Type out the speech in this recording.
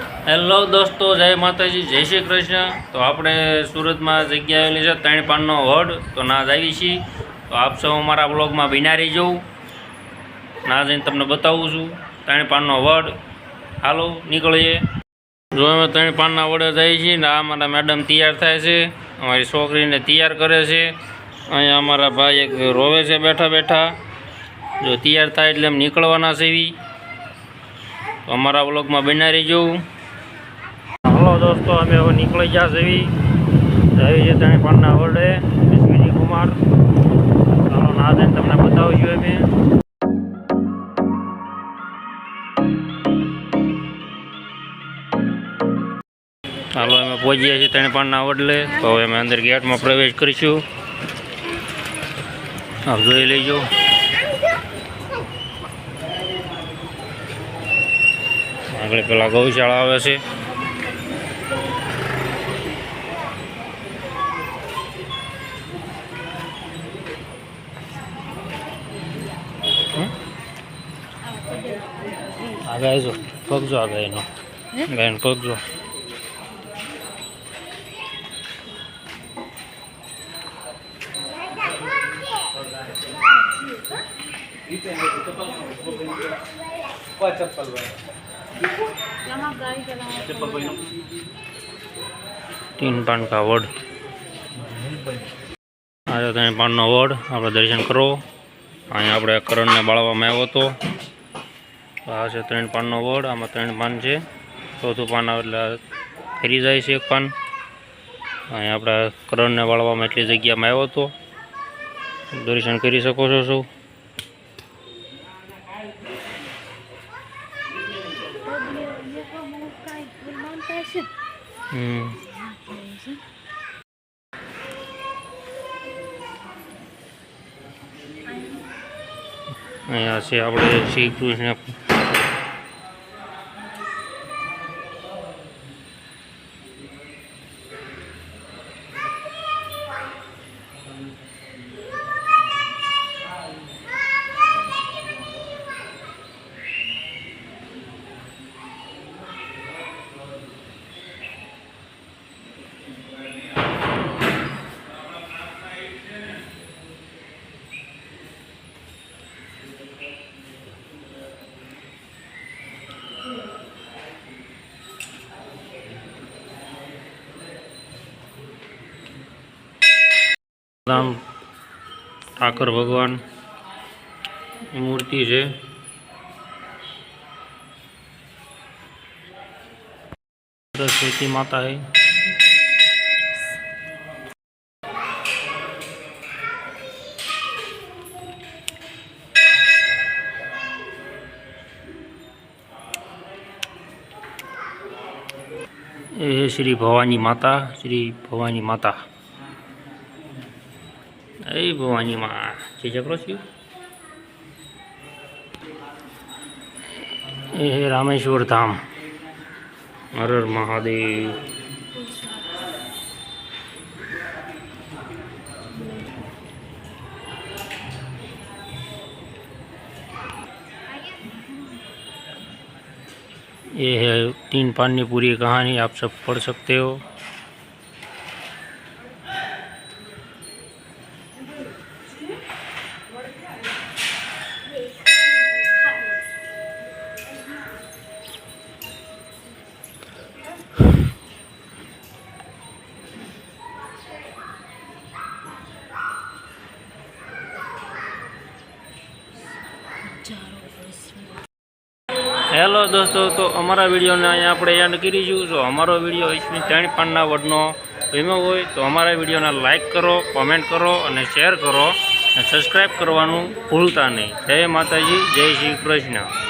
Hello દોસ્તો, જય માતાજી, જય શ્રી કૃષ્ણ। તો આપણે સુરતમાં જગ્યા આવેલી છે ત્રણપાનનો વડ, તો ના જ આવી છીએ। તો આપ સૌ અમારા બ્લોગમાં બિનારી જવું ના જઈને તમને બતાવું છું ત્રણપાનનો વડ। હાલો નીકળીએ। જો અમે ત્રણપાનના વડે જઈએ છીએ ને આ અમારા મેડમ તૈયાર થાય છે, અમારી છોકરીને તૈયાર કરે છે। અહીંયા અમારા ભાઈ એક રોવે છે બેઠા બેઠા, જો તૈયાર થાય એટલે એમ નીકળવાના છે એવી। તો અમારા બ્લોગમાં બિનારી જવું। હલો દોસ્તો, અમે હવે નીકળી ગયા છે જઈએ ત્રણપાનના વડે વિજય કુમાર। ચાલો ના જઈને તમને બતાવીશું અમે। હાલો અમે પહોંચી ગયા છીએ ત્રણપાનના વડલે। તો હવે અમે અંદર ગેટમાં પ્રવેશ કરીશું, આપ જોઈ લેજો। આગળ પેલા ગૌશાળા આવે છે। આગળ જો પગજો, આગળ એનો ગાયનો પગજો। ત્રણપાન કા વડ, આજે ત્રણપાનનો વડ આપણે દર્શન કરો। અહીંયા આપણે કરણને બાળવામાં આવ્યો હતો। આ છે ત્રણપાનનો વડ, આમાં 3 પાન છે, ચોથું પાન આવે એટલે ફરી જાય છે 1 પાન। અહીંયા આપણે કરણને બાળવામાં એટલી જગ્યામાં આવ્યો હતો, દર્શન કરી શકો છો સૌ। અહીંયા છે આપણે શ્રી કૃષ્ણ ઠાકર भगवान मूर्ति है। सरस्वती माता है। ये श्री भवानी माता, श्री भवानी माता। ए भवानी माँ जय प्रश्न। ये रामेश्वर धाम, हर हर महादेव। ये है 3 पान की पूरी कहानी, आप सब पढ़ सकते हो। हेलो दोस्तों, तो अमरा वीडियो ने अँ आप एंड करीशू। जो अमरो वीडियो इसमें त्रणपानना वडनो गम्यो होय तो अमरा वीडियो ने लाइक करो, कमेंट करो और शेर करो, सब्सक्राइब करवानुं भूलता नहीं। जय माताजी, जय श्री कृष्ण।